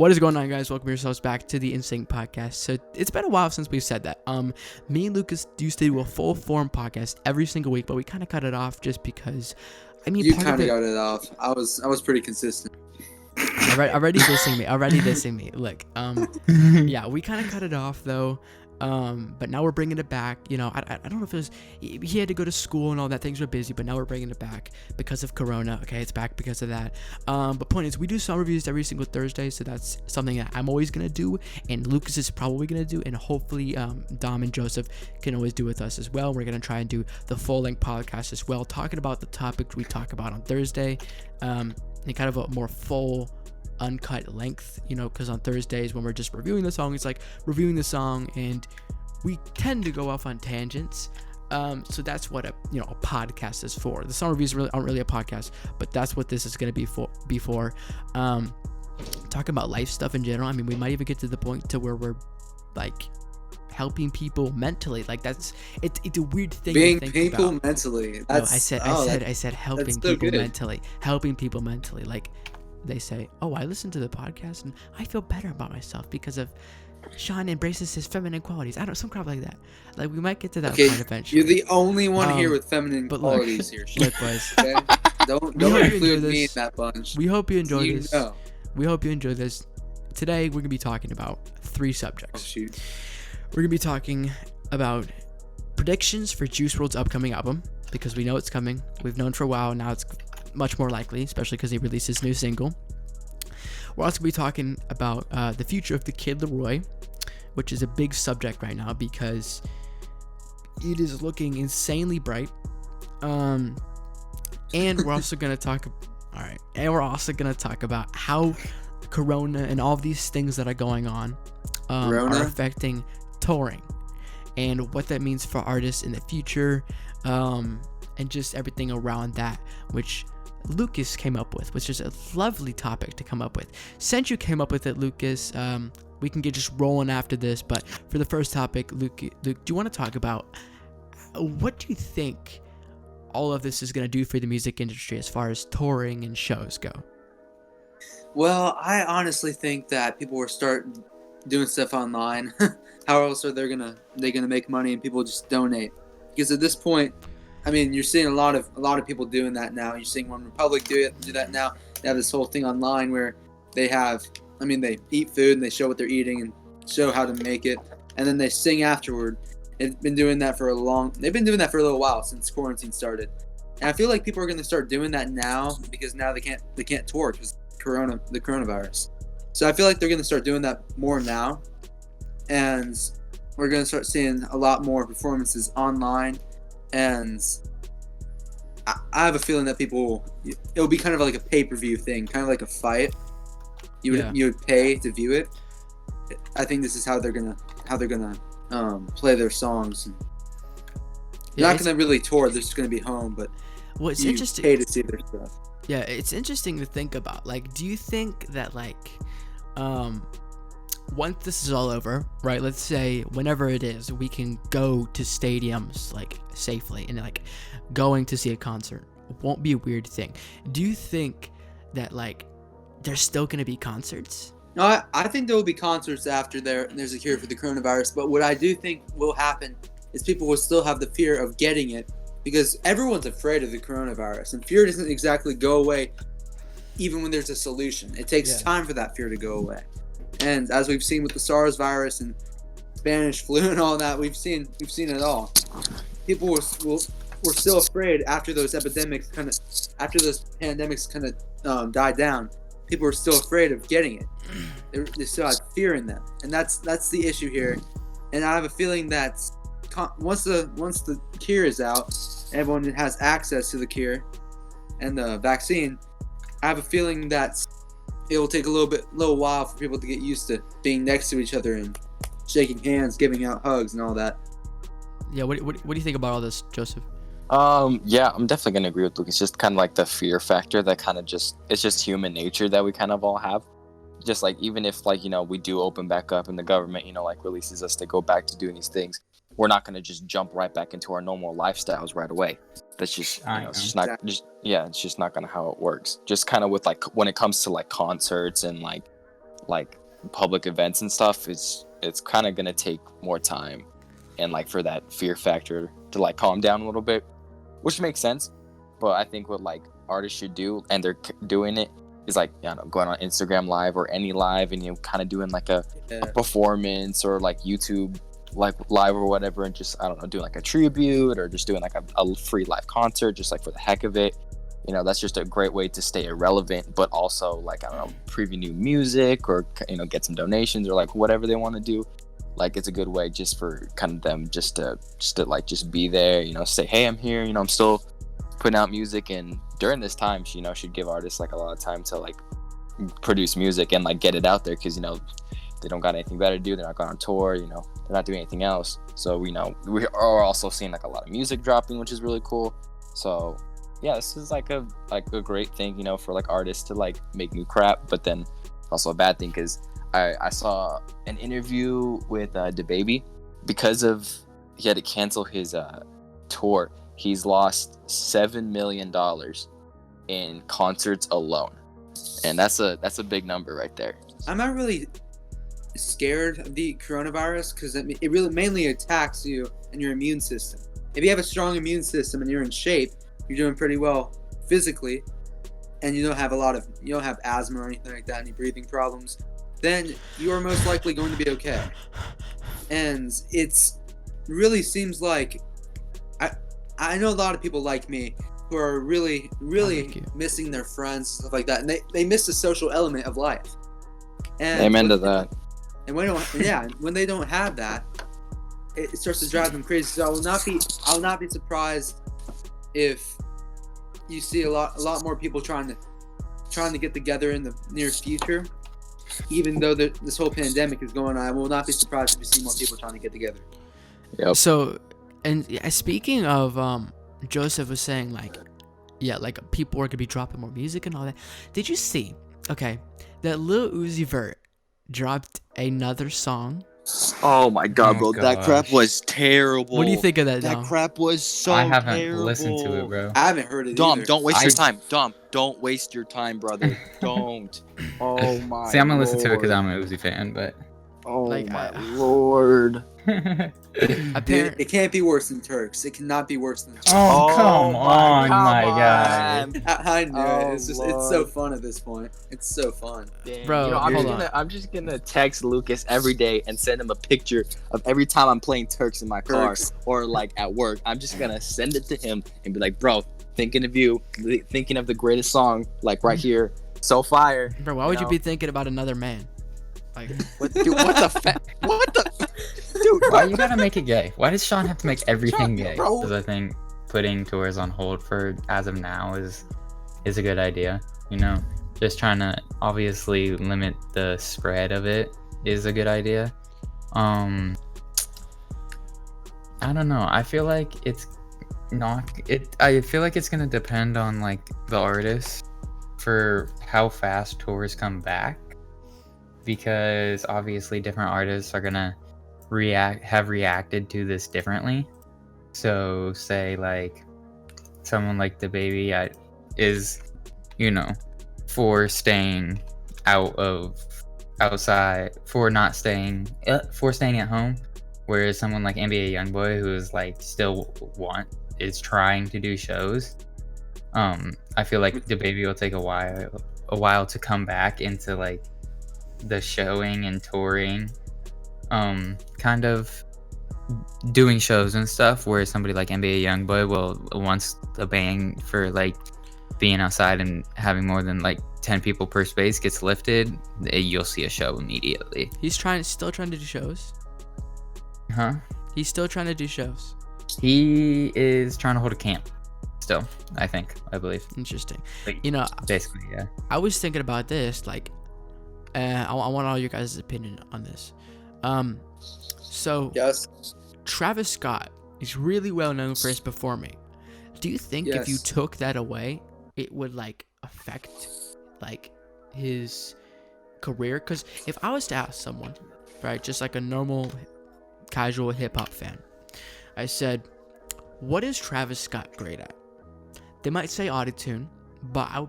What is going on, guys? Welcome yourselves back to the TheInSyncPodcast. So it's been a while since we've said that. Me and Lucas used to do a full form podcast every single week, but we kind of cut it off just because. I mean, you kind of got it off. I was pretty consistent. Already dissing me. Look, yeah, we kind of cut it off though. But now we're bringing it back. You know, I don't know if it was he had to go to school and all that. Things were busy, but now we're bringing it back because of Corona. Okay, it's back because of that. But point is, we do song reviews every single Thursday, so that's something that I'm always gonna do, and Lucas is probably gonna do, and hopefully Dom and Joseph can always do with us as well. We're gonna try and do the full length podcast as well, talking about the topics we talk about on Thursday, and kind of a more full uncut length, you know, because on Thursdays when we're just reviewing the song, it's like reviewing the song and we tend to go off on tangents, so that's what a podcast is for. The song reviews aren't really a podcast, but that's what this is going to be for. Talking about life stuff in general. I mean, we might even get to the point to where we're like helping people mentally. Like it's a weird thing being to think people about. Mentally. I said helping people mentally. Helping people mentally. Like they say, oh, I listened to the podcast and I feel better about myself because of Sean embraces his feminine qualities. I don't, some crap like that. Like we might get to that point eventually. You're the only one here with feminine qualities here. Look, boys. Okay? Don't include me in that bunch. We hope you enjoy this. We hope you enjoy this. Today we're gonna be talking about 3 subjects. Oh, shoot. We're gonna be talking about predictions for Juice WRLD's upcoming album, because we know it's coming. We've known for a while. Now it's much more likely, especially because he released his new single. We're also going to be talking about the future of the kid Laroi, which is a big subject right now because it is looking insanely bright. And we're also going to talk. All right, and we're also going to talk about how Corona and all of these things that are going on are affecting touring, and what that means for artists in the future, and just everything around that, which Lucas came up with, which is a lovely topic to come up with. Since you came up with it, Lucas, we can get just rolling after this, but for the first topic, Luke, do you want to talk about what do you think all of this is going to do for the music industry as far as touring and shows go? Well, I honestly think that people will start doing stuff online. How else are they gonna make money and people just donate? Because at this point, I mean, you're seeing a lot of people doing that now. You're seeing One Republic do that now. They have this whole thing online where they eat food and they show what they're eating and show how to make it, and then they sing afterward. They've been doing that for a little while since quarantine started. And I feel like people are going to start doing that now because now they can't tour because the coronavirus. So I feel like they're going to start doing that more now, and we're going to start seeing a lot more performances online. And I have a feeling that it'll be kind of like a pay-per-view thing, kind of like a fight. You would pay to view it. I think this is how they're gonna play their songs. They're not gonna really tour. They're just gonna be home, but it's interesting. Pay to see their stuff. Yeah, it's interesting to think about. Like, do you think that once this is all over, right? Let's say whenever it is, we can go to stadiums like safely, and like going to see a concert won't be a weird thing. Do you think that there's still gonna be concerts? No, I think there will be concerts after there's a cure for the coronavirus. But what I do think will happen is people will still have the fear of getting it because everyone's afraid of the coronavirus, and fear doesn't exactly go away even when there's a solution. It takes time for that fear to go away. And as we've seen with the SARS virus and Spanish flu and all that, we've seen it all. People were still afraid after those pandemics kind of died down. People were still afraid of getting it. They still had fear in them, and that's the issue here. And I have a feeling that once the cure is out, everyone has access to the cure and the vaccine. I have a feeling that it will take a little while for people to get used to being next to each other and shaking hands, giving out hugs, and all that. Yeah, what do you think about all this, Joseph? Yeah, I'm definitely gonna agree with Luke. It's just kind of like the fear factor that kind of it's just human nature that we kind of all have. Just like even if we do open back up and the government releases us to go back to doing these things, we're not gonna just jump right back into our normal lifestyles right away. That's just it's just not gonna how it works. Just kind of with when it comes to concerts and like public events and stuff, it's kind of gonna take more time, and like for that fear factor to like calm down a little bit, which makes sense. But I think what like artists should do, and they're doing it, is like, you know, going on Instagram live or any live, and, you know, kind of doing like a performance, or like YouTube like live or whatever, and just, I don't know, doing like a tribute, or just doing like a free live concert just like for the heck of it. You know, that's just a great way to stay irrelevant, but also like, I don't know, preview new music, or, you know, get some donations, or like whatever they want to do. Like, it's a good way just for kind of them just to like just be there, you know, say, hey, I'm here, you know, I'm still putting out music. And during this time, you know, should give artists like a lot of time to like produce music and like get it out there, because, you know, they don't got anything better to do. They're not going on tour, you know, they're not doing anything else. So, you know, we are also seeing like a lot of music dropping, which is really cool. So yeah, this is like a great thing, you know, for like artists to like make new crap, but then also a bad thing, because I saw an interview with DaBaby. Because of he had to cancel his tour, he's lost $7 million in concerts alone, and that's a big number right there. I'm not really scared of the coronavirus, because it really mainly attacks you and your immune system. If you have a strong immune system and you're in shape, you're doing pretty well physically, and you don't have asthma or anything like that, any breathing problems, then you are most likely going to be okay. And it's really seems like I know a lot of people like me who are really missing their friends and stuff like that, and they miss the social element of life. And amen to that. And when they don't have that, it starts to drive them crazy. So I will not be surprised if you see a lot more people trying to get together in the near future. Even though this whole pandemic is going on, I will not be surprised if you see more people trying to get together. Yep. So, and speaking of, Joseph was saying like people are gonna be dropping more music and all that. Did you see? Okay, that Lil Uzi Vert dropped another song. Oh my god, bro, gosh. that crap was terrible. What do you think of that? That Dom? crap was so I haven't terrible. listened to it, bro. I haven't heard it Dom, either. don't waste your time. Dom, don't waste your time, brother. Don't. Oh my. See, I'm gonna listen to it because Lord. I'm a Uzi fan, but Oh Like, my lord. Dude, it can't be worse than Turks. It cannot be worse than Turks. oh, come on, my god. I knew Oh, it. It's so fun at this point. It's so fun. Damn. Bro, You know, hold on. I'm just gonna text Lucas every day and send him a picture of every time I'm playing Turks in my car Turks. or like at work. I'm just gonna send it to him and be like, bro, thinking of you, thinking of the greatest song, like right here, so fire. Bro, why would you be thinking about another man? Like, Dude, what the dude? Why you gotta make it gay? Why does Sean have to make everything gay? bro. Because I think putting tours on hold for as of now is a good idea. You know, just trying to obviously limit the spread of it is a good idea. I don't know. I feel like it's not. I feel like it's gonna depend on like the artist for how fast tours come back. Because obviously different artists are gonna have reacted to this differently. So say like someone like DaBaby is, you know, for staying outside, for staying at home, whereas someone like NBA YoungBoy, who is like still is trying to do shows. I feel like DaBaby will take a while to come back into like the showing and touring, kind of doing shows and stuff, where somebody like NBA YoungBoy will, once the ban for like being outside and having more than like 10 people per space gets lifted, you'll see a show immediately. he's still trying to do shows. Huh? He's still trying to do shows. He is trying to hold a camp still, I believe. Interesting. Like, You know, basically, yeah. I was thinking about this, like, I want all your guys' opinion on this. So Yes. Travis Scott is really well known for his performing. Do you think if you Yes. took that away, it would like affect like his career? Because if I was to ask someone, right, just like a normal, casual hip hop fan, I said, "What is Travis Scott great at?" They might say autotune, but I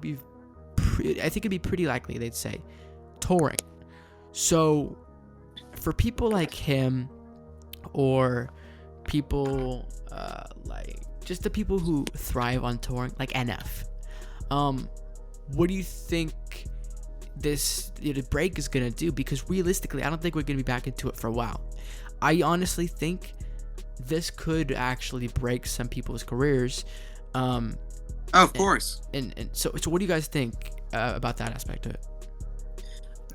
think it'd be pretty likely they'd say touring. So, for people like him, or people like just the people who thrive on touring, like NF, what do you think this break is gonna do? Because realistically, I don't think we're gonna be back into it for a while. I honestly think this could actually break some people's careers. Of course. And so what do you guys think about that aspect of it?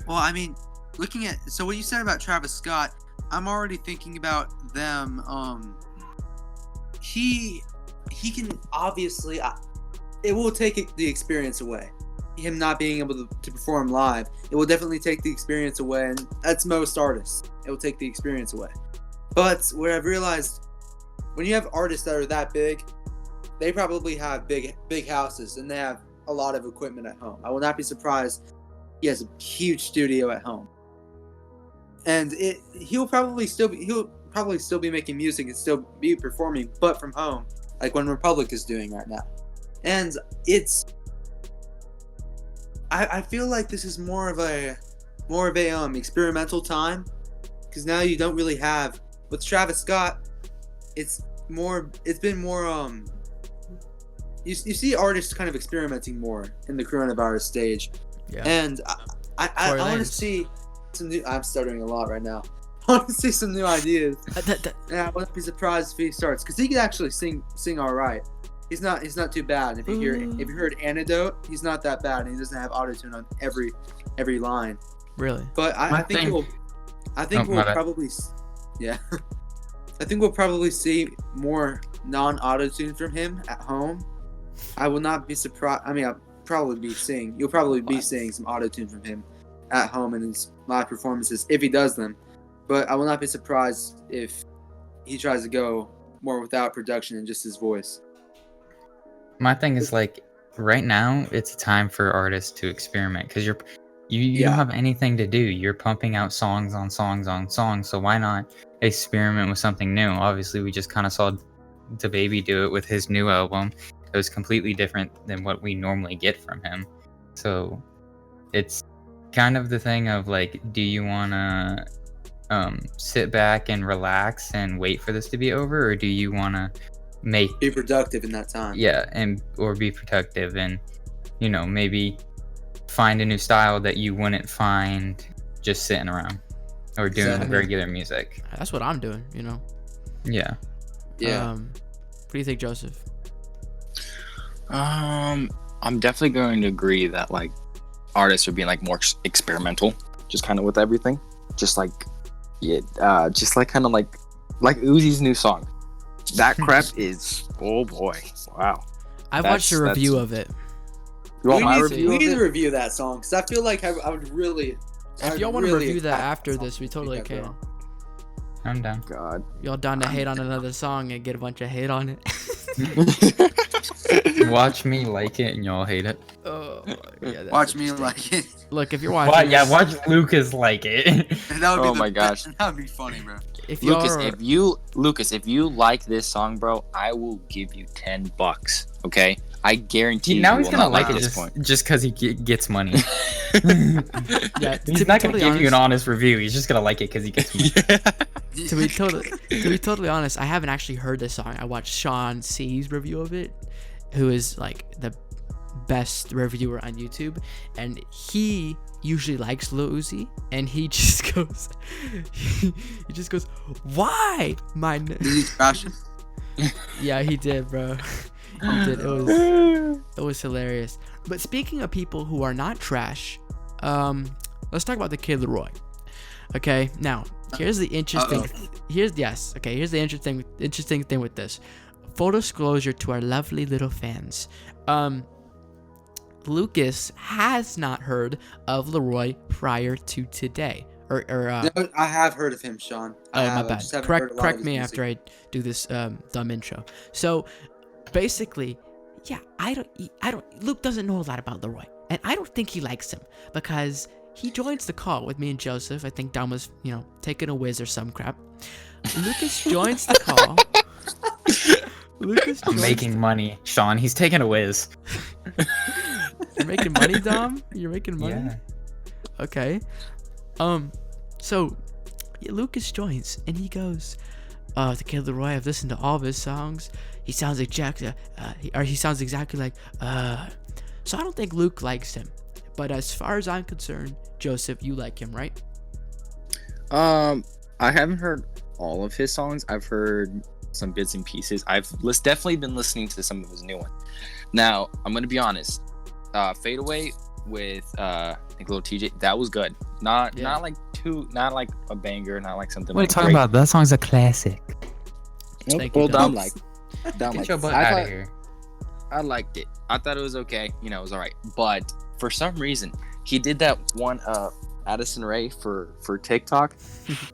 Well, I mean, looking at what you said about Travis Scott, I'm already thinking about them. He can obviously. It will take the experience away. Him not being able to perform live, it will definitely take the experience away, and that's most artists. It will take the experience away. But what I've realized, when you have artists that are that big, they probably have big houses, and they have a lot of equipment at home. I will not be surprised he has a huge studio at home, and he'll probably still be making music and still be performing, but from home, like when Republic is doing right now. And I feel like this is more of a experimental time, because now you don't really have, with Travis Scott, it's been more you see artists kind of experimenting more in the coronavirus stage. Yeah. And I want to see some new. I'm stuttering a lot right now. I want to see some new ideas. Yeah, I wouldn't be surprised if he starts, because he can actually sing all right. He's not too bad. If you heard Antidote, he's not that bad, and he doesn't have autotune on every line. Really? But I think we'll probably see more non-autotune from him at home. I will not be surprised. I mean, you'll probably be seeing some autotune from him at home in his live performances, if he does them. But I will not be surprised if he tries to go more without production and just his voice. My thing is, like, right now it's a time for artists to experiment, because you don't have anything to do. You're pumping out songs on songs on songs, so why not experiment with something new? Obviously, we just kind of saw DaBaby do it with his new album. It was completely different than what we normally get from him. So it's kind of the thing of, like, do you want to sit back and relax and wait for this to be over, or do you want to be productive in that time? Or be productive and, maybe find a new style that you wouldn't find just sitting around or doing regular music. That's what I'm doing, Yeah. What do you think, Joseph? I'm definitely going to agree that, like, artists are being, like, more experimental, just kind of with everything. Just like kind of like Uzi's new song. That crap is, oh boy, wow. I've watched a review of it. You want my review? We need to review that song, because I feel like I would really. If y'all want to review that after this, we totally can. I'm down. God. Y'all down to hate on another song and get a bunch of hate on it? Watch me like it and y'all hate it. Oh, yeah, watch me like it. Look, if you're watching watch Lucas like it. That would be that would be funny, bro. Lucas, if you like this song, bro, I will give you $10. Okay, I guarantee you. Now he's gonna like it just because he gets money. Yeah, he's not gonna give you an honest review. He's just gonna like it because he gets money. To be totally honest, I haven't actually heard this song. I watched Sean C's review of it, who is like the best reviewer on YouTube, and he usually likes Lil Uzi, and he just goes, why? Did he trash him? Yeah, he did, bro. He did. It was hilarious. But speaking of people who are not trash, let's talk about the kid Laroi. Okay, now here's the interesting. Here's the interesting thing with this. Full disclosure to our lovely little fans. Lucas has not heard of Laroi prior to today. No, I have heard of him, Sean. My bad. Correct me after I do this dumb intro. So basically, Luke doesn't know a lot about Laroi, and I don't think he likes him, because he joins the call with me and Joseph. I think Dom was, taking a whiz or some crap. Lucas joins the call. I'm making money, Sean. He's taking a whiz. You're making money, Dom? You're making money? Yeah. Okay. So Lucas joins and he goes, the Kid Laroi, I've listened to all of his songs. He sounds exactly like so I don't think Luke likes him. But as far as I'm concerned, Joseph, you like him, right? I haven't heard all of his songs. I've heard some bits and pieces. I've definitely been listening to some of his new ones. Now, I'm gonna be honest. Fade Away with I think Lil TJ, that was good. Not like a banger, not like something. What are you like talking great. about? That song's a classic. Thank you, Well, Dom. Get your butt out of here. I liked it. I thought it was okay. You know, it was alright. But for some reason, he did that one Addison Rae for TikTok.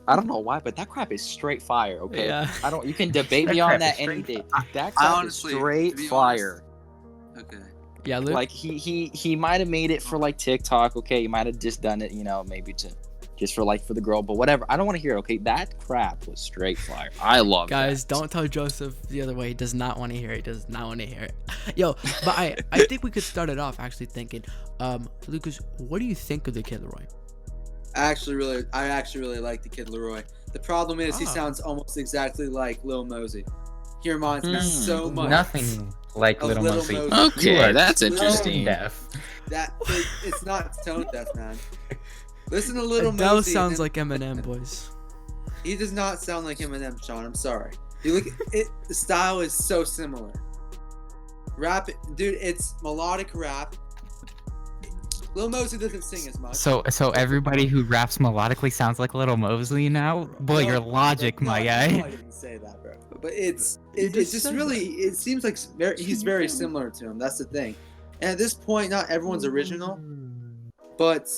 I don't know why, but that crap is straight fire. Okay, Yeah. You can debate me on that any day. That crap honestly, is straight fire. Okay. Yeah, Luke. Like he might have made it for like TikTok. Okay, he might have just done it. You know, maybe just for the girl, but whatever. I don't want to hear it. Okay, that crap was straight fire. I love Guys, that. don't tell Joseph the other way. He does not want to hear it. He does not want to hear it. Yo, but I think we could start it off actually thinking, Lucas, what do you think of the Kid Laroi? I actually really like the Kid Laroi. The problem is he sounds almost exactly like Lil Mosey. He reminds me so much. Nothing like of Little Lil Mosey. Mosey. Okay, You are that's tone interesting. deaf. It's not tone deaf, man. Listen to Little Adele Mosey. sounds and like Eminem, boys. he does not sound like Eminem, Sean. I'm sorry. You look at it. The style is so similar. Rap, dude. It's melodic rap. Lil Mosey doesn't sing as much. So everybody who raps melodically sounds like Little Mosey now? Boy, No, your logic, no, my no, guy. I didn't say that, bro. But it's just really. It seems like he's very similar to him. That's the thing. And at this point, not everyone's original, but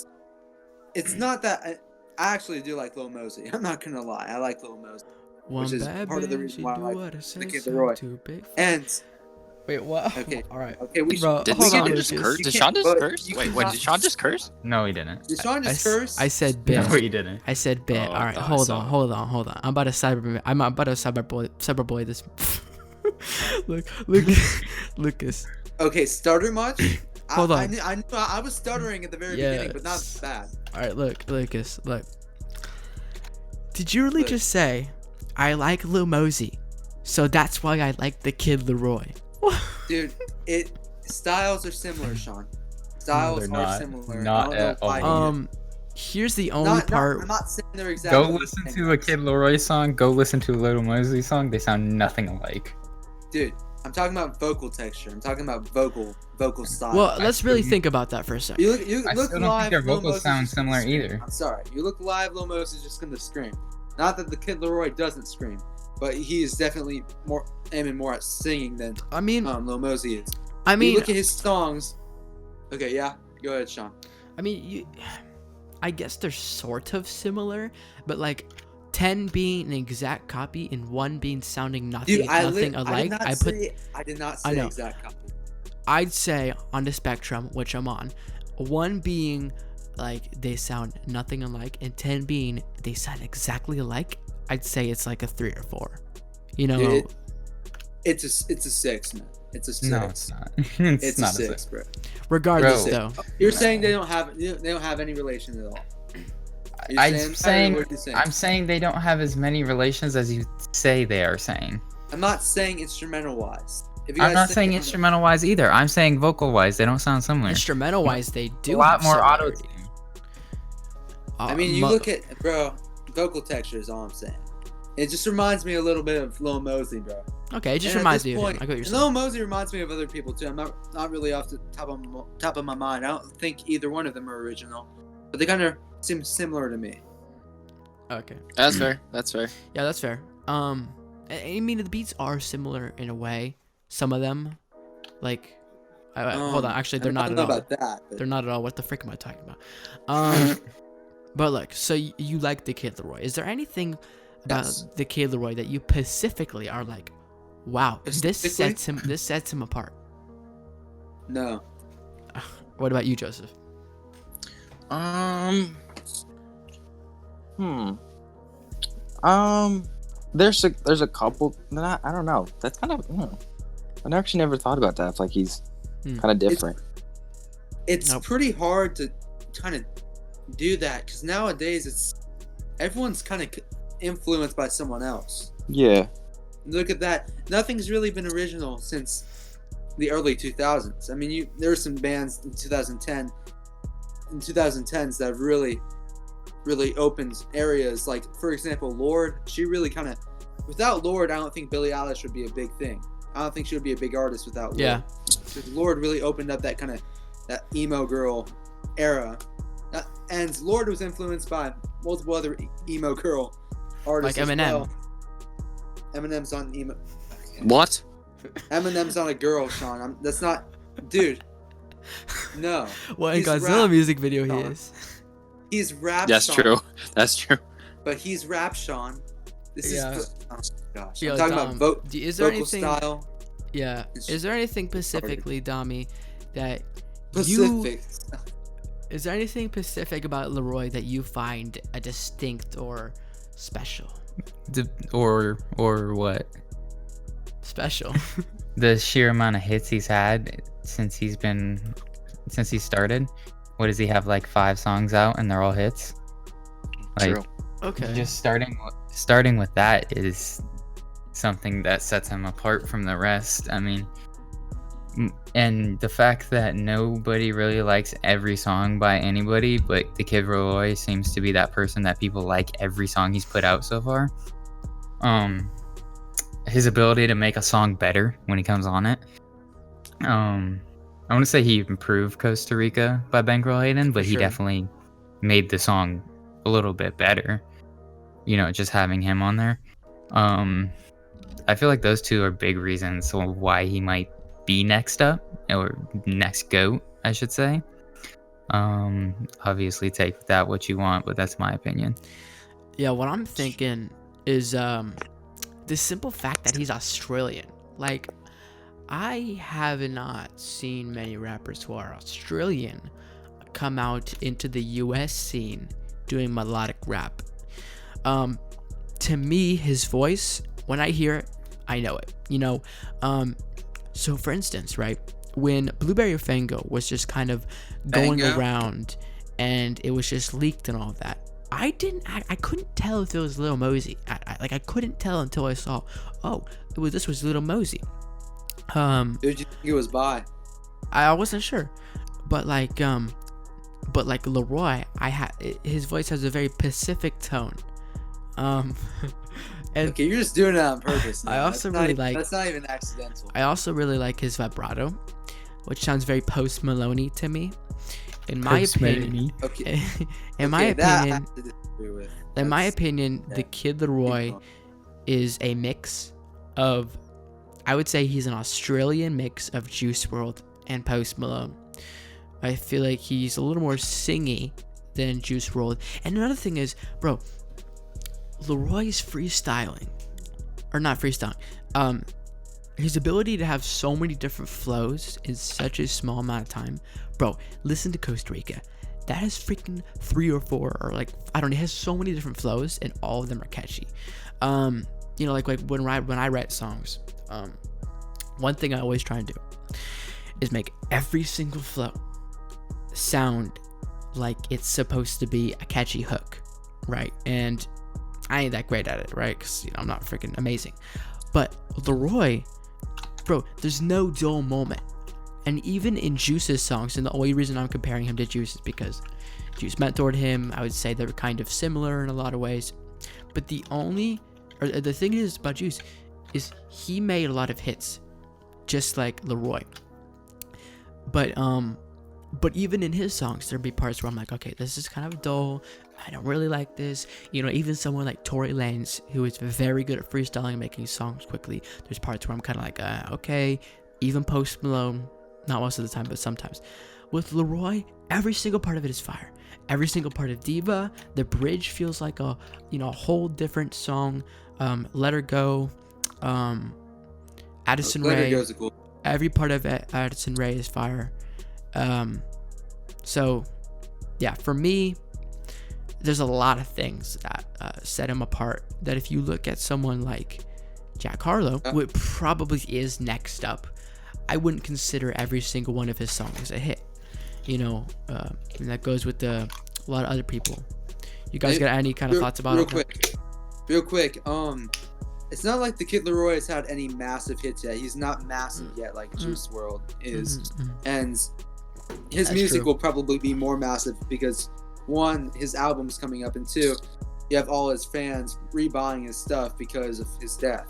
it's not that. I actually do like Lil Mosey. I'm not gonna lie. I like Lil Mosey, which is part of the reason why I like the Kid Laroi. And Wait, what? Okay. All right. okay, we Bro, Did hold the on, kid just Lucas. curse? You Did can't- Sean just but curse? you Wait, cannot- did Sean just curse? No, he didn't. Did Sean just curse? I said bit. No, he didn't. I said bit. Oh, All right, I hold saw on. I'm about to cyberboy this. Lucas. Okay, stutter much? Hold on. I knew I was stuttering at the very beginning, but not Yes. bad. All right, Lucas. Did you really Look. just say I like Lil Mosey, so that's why I like the Kid Laroi? Dude, styles are similar, Sean. Styles they're are not. similar. Not I don't know at why all. you- Here's the only part. I'm not saying they're exactly. Go the listen same. to a Kid Laroi song. Go listen to a Little Mosey song. They sound nothing alike. Dude, I'm talking about vocal texture. I'm talking about vocal style. Well, let's really still- think about that for a second. you I look still don't live. think their Lil vocals Mosey's sound just gonna similar scream. either. I'm sorry. You look live. Lil Mosey's just gonna scream. Not that the Kid Laroi doesn't scream, but he is definitely aiming more at singing than I mean, Lil Mosey is. I You mean, look at his songs. Okay, yeah. Go ahead, Sean. I guess they're sort of similar, but like 10 being an exact copy and 1 being sounding nothing alike. I did not I say know. exact copy. I'd say on the spectrum, which I'm on, 1 being like they sound nothing alike, and 10 being they sound exactly alike. I'd say it's like a 3 or 4. You know, Dude, it's a 6, man. It's a 6. No, it's not. It's not a 6, bro. regardless Bro. though. You're saying they don't have any relation at all. You're I'm saying they don't have as many relations as you say they are saying. I'm not saying instrumental wise. I'm not saying instrumental wise either. I'm saying vocal wise. They don't sound similar. Instrumental wise, they do a lot have more auto similarity. tune. I mean, you look at vocal texture is all I'm saying. It just reminds me a little bit of Lil Mosey, bro. Okay, it just And at reminds this me of point- him. I got your and Lil Mosey reminds me of other people too. I'm not really off the top of my mind. I don't think either one of them are original, but they kind of seem similar to me. Okay. That's fair. That's fair. Yeah, that's fair. I mean, the beats are similar in a way. Some of them, like, hold on. Actually, they're I not don't at know all. about that. But They're not at all. What the frick am I talking about? But look, so you like the Kid Laroi. Is there anything about Yes. the Kid Laroi that you specifically are like, wow, this Specifically? sets him apart? No. What about you, Joseph? There's a couple. I don't know. That's kind of. I actually never thought about that. If, like he's kind of different. It's Nope. pretty hard to kind of do that because nowadays everyone's kind of influenced by someone else. Yeah. Look at that. Nothing's really been original since the early 2000s. I mean, there were some bands in 2010s that really opened areas. Like, for example, Lorde. She really kind of, without Lorde, I don't think Billie Eilish would be a big thing. I don't think she would be a big artist without Lorde. Yeah. Because Lorde really opened up that emo girl era. And Lorde was influenced by multiple other emo girl artists. Like Eminem. Well. Eminem's on emo. What? Eminem's on a girl, Sean. That's not, dude. No. Well, in He's Godzilla rap, music video, he Sean. is. He's rap. That's Sean, true. That's true. But he's rap, Sean. This Yeah. is. Oh gosh. Yo, I'm talking Dom, about is there vocal anything? style. Yeah. Is there anything specifically, Dami, that Pacific. is there anything specific about Laroi that you find a distinct or special? Or what? Special. The sheer amount of hits he's had since he started. What does he have, like 5 songs out and they're all hits? Like, True. Okay. just starting with that is something that sets him apart from the rest. I mean, and the fact that nobody really likes every song by anybody, but the Kid Laroi seems to be that person that people like every song he's put out so far. His ability to make a song better when he comes on it. I want to say he improved Costa Rica by Bankroll Hayden, but he Sure. definitely made the song a little bit better. Just having him on there. I feel like those two are big reasons why he might be next up, or next GOAT, I should say. Obviously take that what you want, but that's my opinion. Yeah, what I'm thinking is the simple fact that he's Australian. Like, I have not seen many rappers who are Australian come out into the US scene doing melodic rap. To me, his voice, when I hear it, I know it. So for instance, right, when Blueberry Fango was just kind of going Fango? around and it was just leaked and all of that, I couldn't tell if it was Lil Mosey. I couldn't tell until I saw, this was Lil Mosey. Who did you think it was by? I wasn't sure, but like Laroi, his voice has a very Pacific tone. And Okay, you're just doing it on purpose. I now. also That's really not, like- That's not even accidental. I also really like his vibrato, which sounds very Post Maloney to me. In my opinion, Okay. in my that I opinion, have to disagree with. in my That's- opinion, the Kid Laroi is a mix of, I would say he's an Australian mix of Juice WRLD and Post Malone. I feel like he's a little more singy than Juice WRLD. And another thing is, bro, Laroi's freestyling, or not freestyling, his ability to have so many different flows in such a small amount of time. Bro, listen to Costa Rica. That has freaking 3 or 4, or like, I don't know, it has so many different flows and all of them are catchy. Like when I write songs, one thing I always try and do is make every single flow sound like it's supposed to be a catchy hook, right? And I ain't that great at it, right? Because I'm not freaking amazing. But Laroi, bro, there's no dull moment. And even in Juice's songs, and the only reason I'm comparing him to Juice is because Juice mentored him. I would say they were kind of similar in a lot of ways. But the thing is about Juice is he made a lot of hits, just like Laroi. But even in his songs, there'd be parts where I'm like, okay, this is kind of dull. I don't really like this. Even someone like Tory Lanez, who is very good at freestyling and making songs quickly, there's parts where I'm kind of like, okay. Even Post Malone, not most of the time, but sometimes. With Laroi, every single part of it is fire. Every single part of Diva, the bridge feels like a whole different song. Let Her Go, Addison Let Her Rae. Go's a cool. Every part of Addison Rae is fire. So yeah, for me, there's a lot of things that set him apart, that if you look at someone like Jack Harlow, who probably is next up, I wouldn't consider every single one of his songs a hit. And that goes with the a lot of other people. You guys Hey, got any kind of thoughts about it? Real quick. It's not like the Kid Laroi has had any massive hits yet. He's not massive yet, like Juice WRLD is, and his That's music true. will probably be more massive because 1, his album's coming up, and 2, you have all his fans rebuying his stuff because of his death.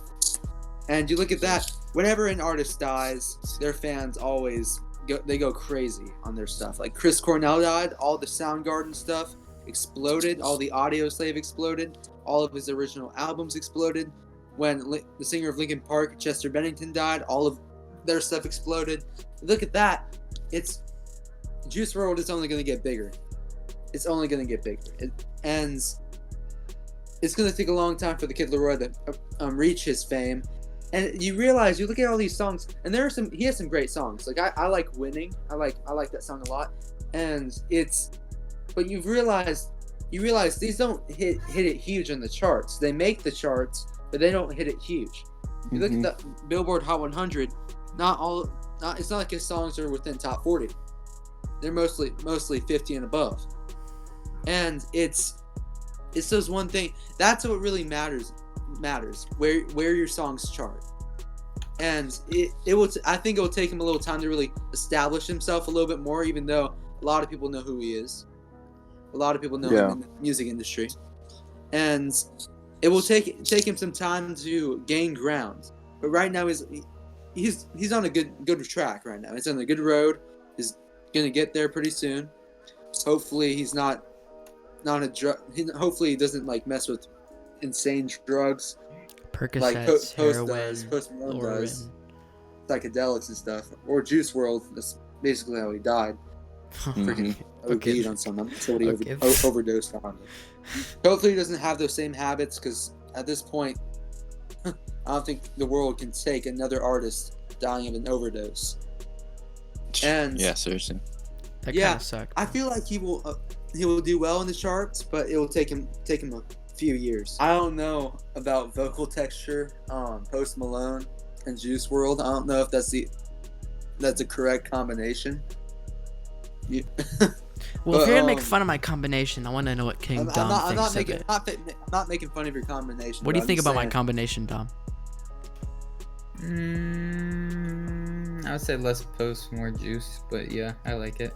And you look at that. Whenever an artist dies, their fans always go crazy on their stuff. Like Chris Cornell died, all the Soundgarden stuff exploded, all the Audio Slave exploded, all of his original albums exploded. When the singer of Linkin Park, Chester Bennington, died, all of their stuff exploded. Look at that. It's Juice WRLD is only going to get bigger. It's only going to get bigger. And it's going to take a long time for the Kid Laroi to reach his fame. And you realize, you look at all these songs, and he has some great songs. Like I like Winning. I like that song a lot. And but you realize these don't hit it huge on the charts. They make the charts, but they don't hit it huge. You look at the Billboard Hot 100. It's not like his songs are within top 40. They're mostly 50 and above. And it's those one thing. That's what really matters. Where your songs chart. And I think it will take him a little time to really establish himself a little bit more, even though a lot of people know who he is. A lot of people know him in the music industry. And it will take him some time to gain ground. But right now he's on a good track right now. He's on a good road. He's gonna get there pretty soon. Hopefully he's not a drug. Hopefully he doesn't like mess with insane drugs Percocets, like Post heroin, Malone Lauren. does, psychedelics and stuff, or Juice WRLD. That's basically how he died. Freaking OD'd on something. That's what he overdosed on. Hopefully he doesn't have those same habits, because at this point, I don't think the world can take another artist dying of an overdose. And yeah, seriously. That kind of sucked. I feel like he will do well in the charts, but it will take him a few years. I don't know about vocal texture, Post Malone and Juice WRLD. I don't know if that's the correct combination. Well, if you're gonna make fun of my combination, I want to know what King Dom thinks of it. I'm not making fun of your combination. What do you think about my combination, Dom? I would say less Post, more Juice, but yeah, I like it.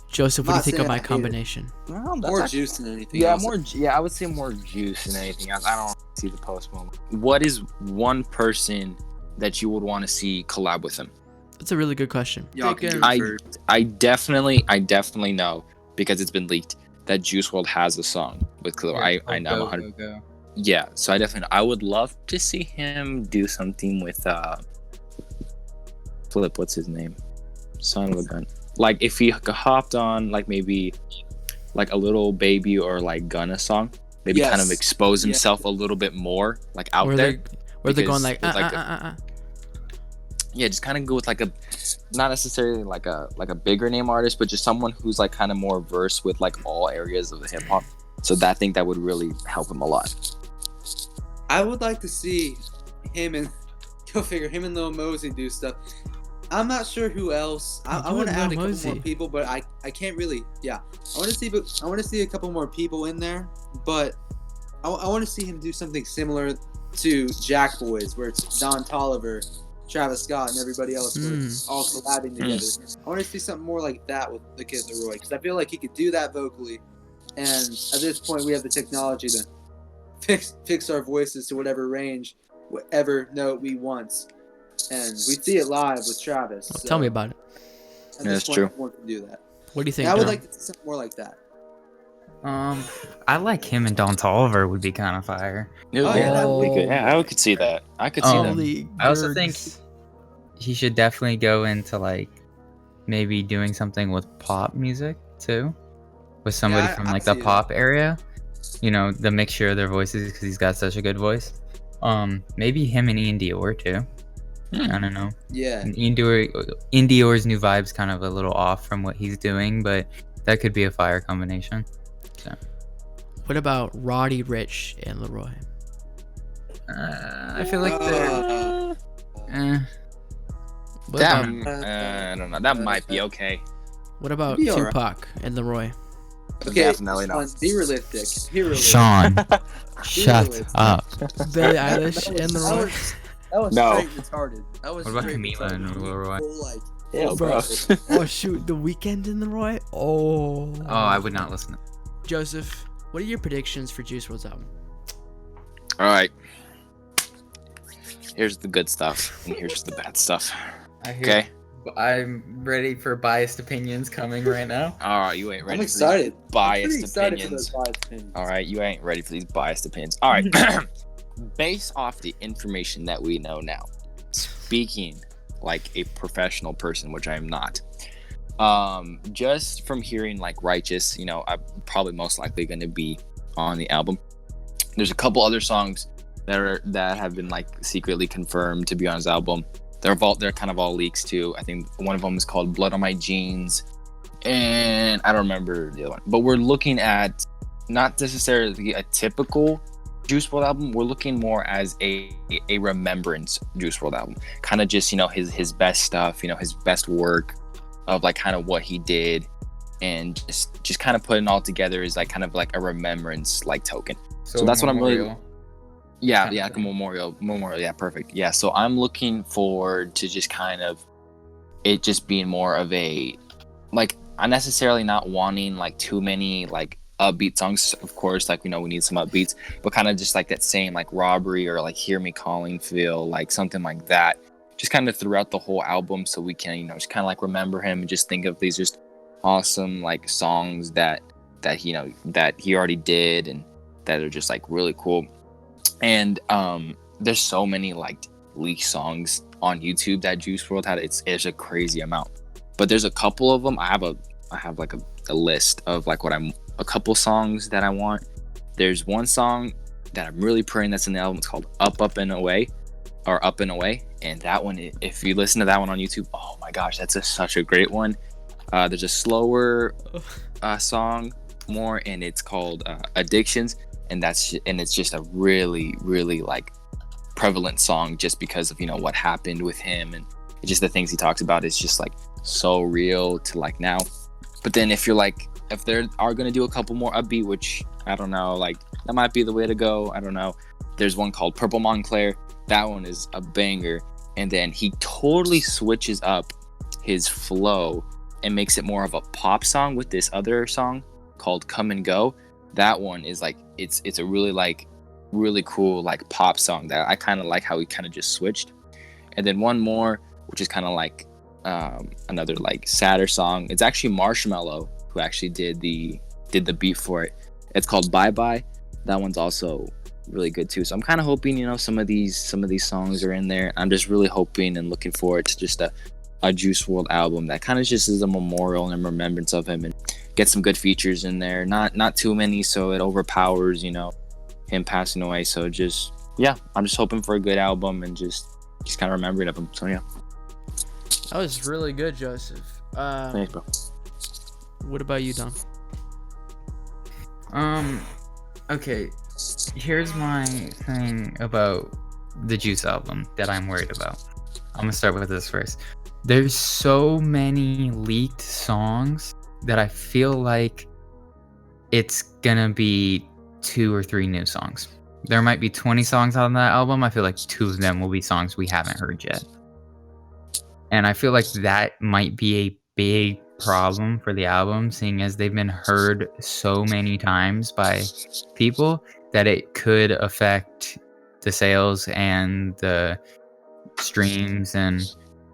Joseph, what do you Not think of saying my I hate it. combination? More juice than anything Yeah, else. I would say more juice than anything else. I don't see the Post Malone. What is one person that you would want to see collab with him? That's a really good question. Y'all can do it first. I definitely know, because it's been leaked, that Juice WRLD has a song with Khalil. I know 100. Go. Yeah, so I would love to see him do something with Flip. What's his name? Son of a gun. Like if he hopped on like maybe like a Little Baby or like Gunna song, maybe kind of expose himself a little bit more like out there. Where they're going like Yeah, just kind of go with like not necessarily like a bigger name artist, but just someone who's like kind of more versed with like all areas of the hip hop. So I think that would really help him a lot. I would like to see him and Lil Mosey do stuff. I'm not sure who else. I want to add a couple more people, but I can't really. Yeah, I want to see a couple more people in there, but I want to see him do something similar to Jack Boys, where it's Don Toliver, Travis Scott, and everybody else all collabing together. I want to see something more like that with the Kid Laroi, because I feel like he could do that vocally, and at this point we have the technology to fix our voices to whatever range, whatever note we want. And we see it live with Travis. Well, tell me about it. At this point, everyone can do that. What do you think? I would like to see something more like that. I like him and Don Toliver would be kind of fire. That would be good. Yeah, I could see that. I could see that. I also think he should definitely go into like maybe doing something with pop music too, with somebody from like the pop area. You know, the mixture of their voices, because he's got such a good voice. Maybe him and Ian Dior too. I don't know. Yeah. And Ian Dior's new vibe's kind of a little off from what he's doing, but that could be a fire combination. So. What about Roddy Ricch and Laroi? I feel like they're. I don't know. That might be okay. What about Be Tupac and Laroi? Okay, Definitely Sean, not. be realistic. Be realistic. Sean, Be shut realistic. up. Billie That Eilish was- and that Laroi. was- That was No. straight retarded. That was What about straight Camila and retarded. Laroi? Full, like, Yeah, full bro. circle. Oh shoot, The Weeknd and Laroi. Oh. Oh, I would not listen. Joseph, what are your predictions for Juice WRLD's album? All right. Here's the good stuff, and here's the bad stuff. I hear. Okay. I'm ready for biased opinions coming right now. All right, you ain't ready. I'm excited. For these I'm biased pretty excited opinions. for those biased opinions. All right, you ain't ready for these biased opinions. All right. Based off the information that we know now, speaking like a professional person, which I am not. Just from hearing like Righteous, you know, I'm probably most likely going to be on the album. There's a couple other songs that have been like secretly confirmed to be on his album. They're kind of all leaks too. I think one of them is called Blood on My Jeans, and I don't remember the other one. But we're looking at not necessarily a typical Juice WRLD album. We're looking more as a remembrance Juice WRLD album, kind of just, you know, his best stuff, you know, his best work of like kind of what he did, and just kind of putting it all together is like kind of like a remembrance like token. So that's what I'm really. Yeah, Kind of like a memorial, yeah, perfect. Yeah, so I'm looking forward to just kind of it just being more of a, like, I'm necessarily not wanting like too many like upbeat songs, of course, like, you know, we need some upbeats, but kind of just like that same like Robbery or like Hear Me Calling feel, like something like that, just kind of throughout the whole album, so we can, you know, just kind of like remember him and just think of these just awesome like songs that you know that he already did and that are just like really cool. And there's so many like leaked songs on YouTube that Juice WRLD had. It's a crazy amount, but there's a couple of them. I have like a list of like a couple songs that I want. There's one song that I'm really praying that's in the album. It's called Up and Away, and that one, if you listen to that one on YouTube, oh my gosh, that's such a great one. There's a slower song more, and it's called Addictions. And it's just a really, really like prevalent song, just because of, you know, what happened with him, and just the things he talks about is just like so real to like now. But then if they are gonna do a couple more upbeat, which I don't know, like that might be the way to go. I don't know. There's one called Purple Montclair. That one is a banger. And then he totally switches up his flow and makes it more of a pop song with this other song called Come and Go. That one is like it's a really cool like pop song that I kind of like how he kind of just switched. And then one more, which is kind of like another like sadder song. It's actually Marshmello who actually did the beat for it. It's called Bye Bye. That one's also really good too. So I'm kind of hoping, you know, some of these songs are in there. I'm just really hoping and looking forward to just a Juice WRLD album that kind of just is a memorial and remembrance of him, and get some good features in there, not too many so it overpowers, you know, him passing away. So just, yeah, I'm just hoping for a good album and just kind of remembering of him. So yeah. That was really good, Joseph. Thanks, bro. What about you, Don? Okay, here's my thing about the Juice album that I'm worried about. I'm gonna start with this first. There's so many leaked songs that I feel like it's gonna be 2 or 3 new songs. There might be 20 songs on that album. I feel like 2 of them will be songs we haven't heard yet. And I feel like that might be a big problem for the album, seeing as they've been heard so many times by people that it could affect the sales and the streams and,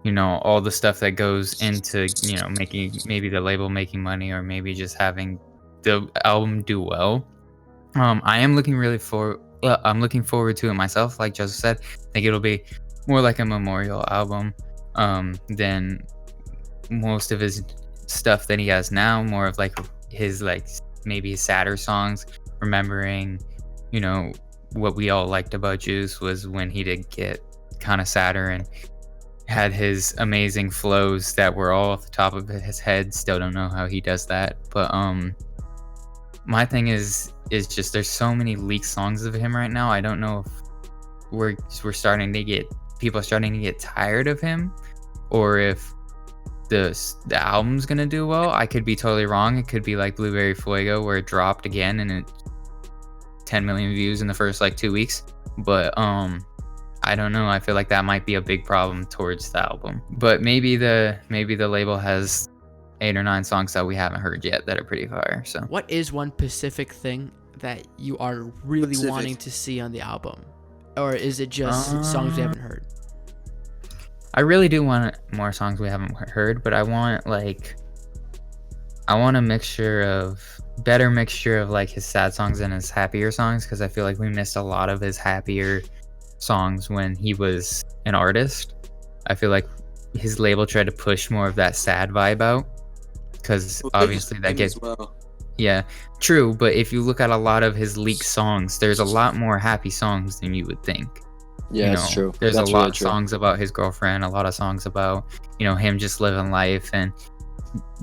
you know, all the stuff that goes into, you know, making maybe the label making money or maybe just having the album do well. I am looking I'm looking forward to it myself. Like Joseph said, I think it'll be more like a memorial album than most of his stuff that he has now. More of like his maybe his sadder songs, remembering, you know, what we all liked about Juice was when he did get kind of sadder and had his amazing flows that were all off the top of his head. Still don't know how he does that, but my thing is just there's so many leaked songs of him right now. I don't know if people are starting to get tired of him, or if the album's gonna do well. I could be totally wrong. It could be like Blueberry Fuego, where it dropped again and it 10 million views in the first like 2 weeks. But I don't know. I feel like that might be a big problem towards the album. But maybe the label has 8 or 9 songs that we haven't heard yet that are pretty fire. So What is one specific thing that you are really Specific. wanting to see on the album, or is it just songs we haven't heard? I really do want more songs we haven't heard, but I want a better mixture of like his sad songs and his happier songs, because I feel like we missed a lot of his happier songs when he was an artist. I feel like his label tried to push more of that sad vibe out, because obviously that gets yeah, true, but if you look at a lot of his leaked songs, there's a lot more happy songs than you would think. Yeah, it's true. There's That's a lot really of true. songs about his girlfriend, a lot of songs about, him just living life and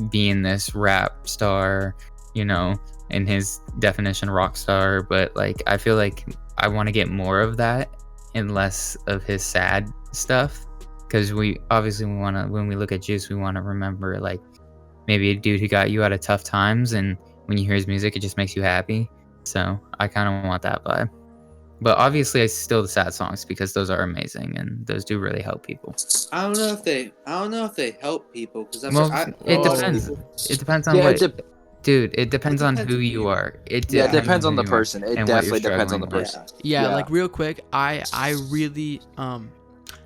being this rap star, in his definition rock star. But like, I feel like I want to get more of that and less of his sad stuff, because we want to, when we look at Juice, we want to remember like maybe a dude who got you out of tough times, and when you hear his music, it just makes you happy. So I kind of want that vibe. But obviously, it's still the sad songs, because those are amazing and those do really help people. I don't know if they help people, because It depends. It depends on dude. It depends on who you are. It depends on the person. It definitely depends on the person. Yeah, like real quick, I really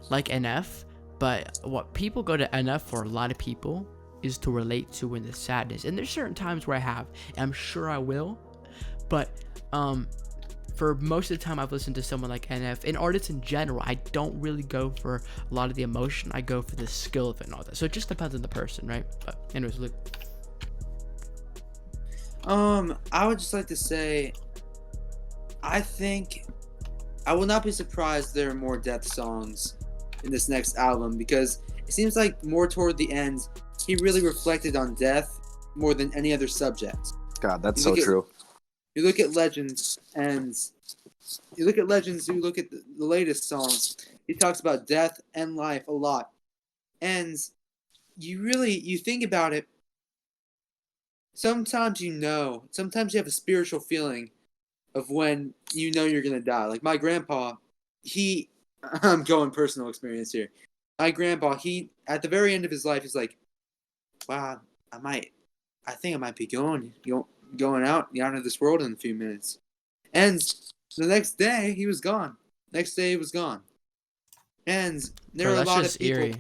like NF, but what people go to NF for, a lot of people, is to relate to in the sadness. And there's certain times where I have, and I'm sure I will, but for most of the time I've listened to someone like NF, and artists in general, I don't really go for a lot of the emotion. I go for the skill of it and all that. So it just depends on the person, right? But anyways, Luke. I would just like to say, I think I will not be surprised there are more death songs in this next album, because it seems like more toward the end, he really reflected on death more than any other subject. God, that's so true. You look at Legends, you look at the latest songs, he talks about death and life a lot. And you think about it, sometimes you have a spiritual feeling of when you know you're going to die. Like my grandpa, I'm going personal experience here. My grandpa, at the very end of his life, he's like, wow, I think I might be going out of this world in a few minutes. And the next day, he was gone. And there are a lot of people. Eerie.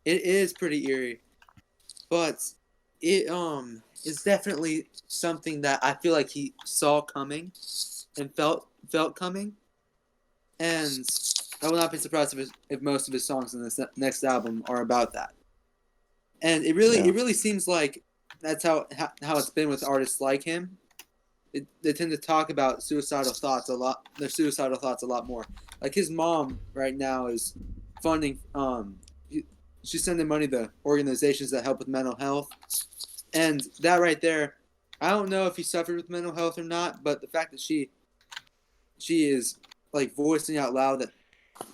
It is pretty eerie. But it is definitely something that I feel like he saw coming and felt coming. And I will not be surprised if most of his songs in this next album are about that. And it really seems like that's how it's been with artists like him. They tend to talk about suicidal thoughts a lot. Their suicidal thoughts a lot more. Like his mom right now is funding. She's sending money to organizations that help with mental health, and that right there, I don't know if he suffered with mental health or not. But the fact that she is like voicing out loud that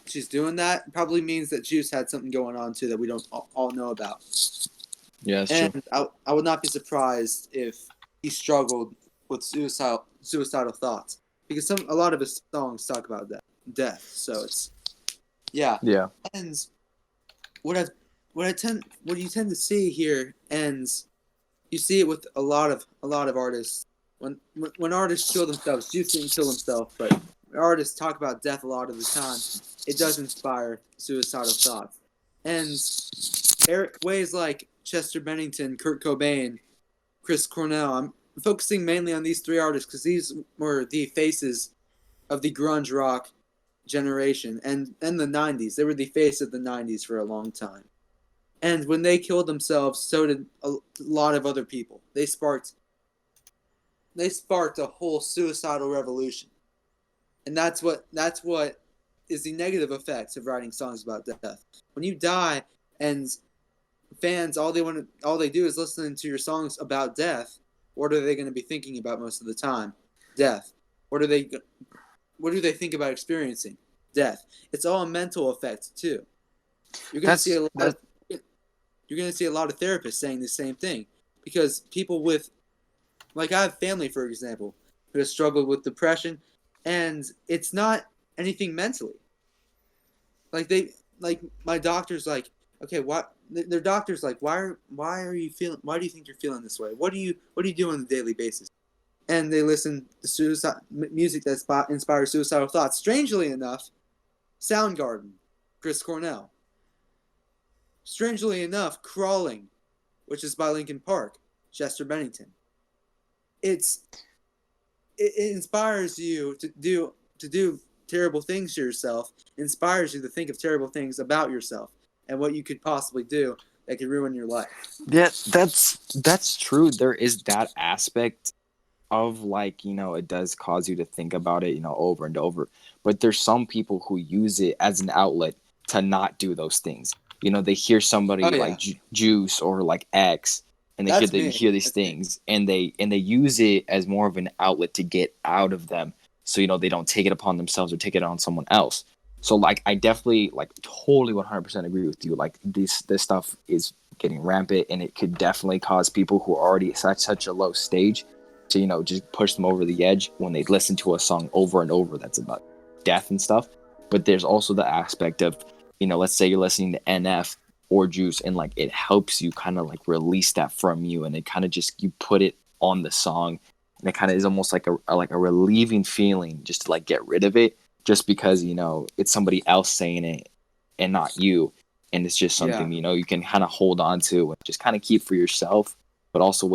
she's doing that probably means that Juice had something going on too that we don't all know about. Yeah, that's and true. I would not be surprised if he struggled with suicidal thoughts, because a lot of his songs talk about death. So it's yeah. And what you tend to see here, and you see it with a lot of artists. When artists kill themselves, Juice didn't kill himself, but when artists talk about death a lot of the time, it does inspire suicidal thoughts. And ways like Chester Bennington, Kurt Cobain, Chris Cornell. I'm focusing mainly on these 3 artists because these were the faces of the grunge rock generation and the 90s. They were the face of the 90s for a long time. And when they killed themselves, so did a lot of other people. They sparked a whole suicidal revolution. And that's what is the negative effects of writing songs about death. When you die and fans all they do is listen to your songs about death, what are they going to be thinking about most of the time? Death. What do they think about experiencing? Death. It's all a mental effect too. You're going to see a lot. you're going to see a lot of therapists saying the same thing, because people with, like, I have family, for example, who has struggled with depression, and it's not anything mentally. Like my doctor's like, okay, what? Their doctor's like, why are you feeling? Why do you think you're feeling this way? What do you do on a daily basis? And they listen to music that inspires suicidal thoughts. Strangely enough, Soundgarden, Chris Cornell. Strangely enough, Crawling, which is by Linkin Park, Chester Bennington. It inspires you to do terrible things to yourself. It inspires you to think of terrible things about yourself and what you could possibly do that could ruin your life. Yeah, that's true. There is that aspect of, like, you know, it does cause you to think about it, you know, over and over. But there's some people who use it as an outlet to not do those things. You know, they hear somebody like Juice or like X, and they hear these things, and they use it as more of an outlet to get out of them. So, you know, they don't take it upon themselves or take it on someone else. So, like, I definitely, like, totally 100% agree with you. Like, this stuff is getting rampant, and it could definitely cause people who are already at such a low stage to, you know, just push them over the edge when they listen to a song over and over that's about death and stuff. But there's also the aspect of, you know, let's say you're listening to NF or Juice, and, like, it helps you kind of, like, release that from you, and it kind of just, you put it on the song, and it kind of is almost like a relieving feeling just to, like, get rid of it, just because, you know, it's somebody else saying it and not you, and it's just something, you know, you can kind of hold on to and just kind of keep for yourself, but also a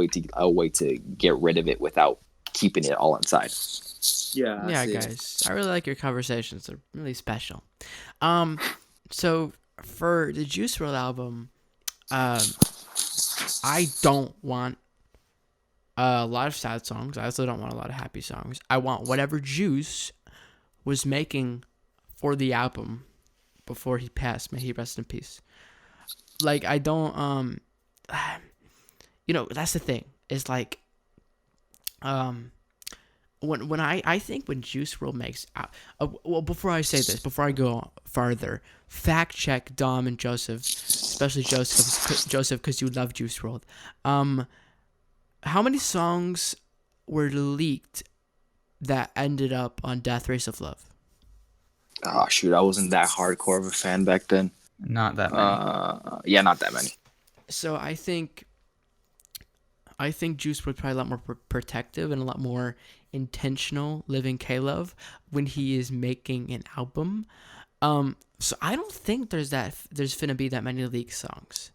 way to get rid of it without keeping it all inside. Yeah, guys, I really like your conversations. They're really special. So for the Juice WRLD album, I don't want a lot of sad songs. I also don't want a lot of happy songs. I want whatever Juice was making for the album before he passed. May he rest in peace. Like, I don't, you know, that's the thing. It's like, when I think when Juice WRLD makes, well, before I say this, before I go farther, fact check Dom and Joseph, especially Joseph, because you love Juice WRLD. How many songs were leaked that ended up on Death Race of Love? Oh shoot, I wasn't that hardcore of a fan back then. Not that many. Yeah, not that many. So I think Juice was probably a lot more protective and a lot more intentional living K-Love when he is making an album. So I don't think there's finna be that many leaked songs.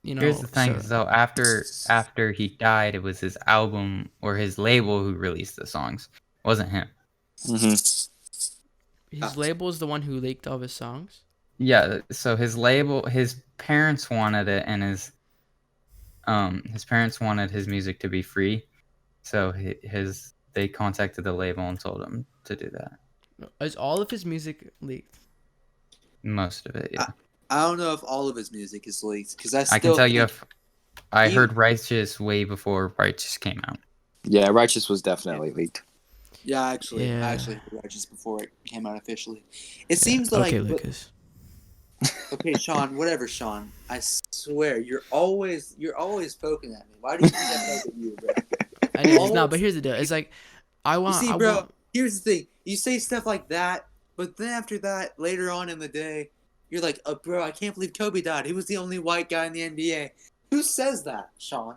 You know, here's the thing, though. After he died, it was his album or his label who released the songs. It wasn't him. Mm-hmm. His label is the one who leaked all of his songs? Yeah, so his label, his parents wanted it, and his parents wanted his music to be free. So they contacted the label and told him to do that. Is all of his music leaked? Most of it, yeah. I don't know if all of his music is leaked, because I can tell you if I heard Righteous way before Righteous came out. Yeah, Righteous was definitely leaked. Yeah, I actually heard Righteous before it came out officially. It seems like... Okay, Lucas. Okay, Sean, whatever, Sean. I swear, you're always poking at me. Why do you think I'm poking you, bro? I know, no, but here's the deal. It's like, here's the thing. You say stuff like that, but then after that, later on in the day, you're like, oh, bro, I can't believe Kobe died. He was the only white guy in the NBA. Who says that, Sean?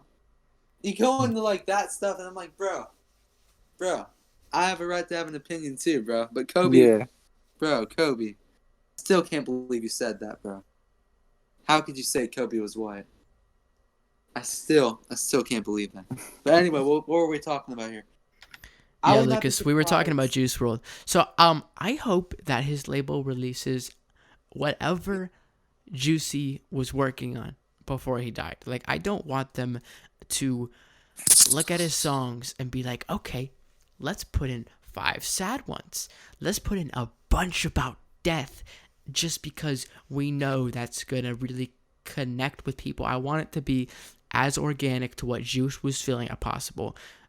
You go into, like, that stuff, and I'm like, bro, I have a right to have an opinion too, bro. But Kobe, Kobe. Still can't believe you said that, bro. How could you say Kobe was white? I still can't believe that. But anyway, what were we talking about here? Yeah, Lucas, we were talking about Juice WRLD. So, I hope that his label releases whatever Juicy was working on before he died. Like, I don't want them to look at his songs and be like, okay, let's put in 5 sad ones. Let's put in a bunch about death, just because we know that's going to really connect with people. I want it to be as organic to what Juice was feeling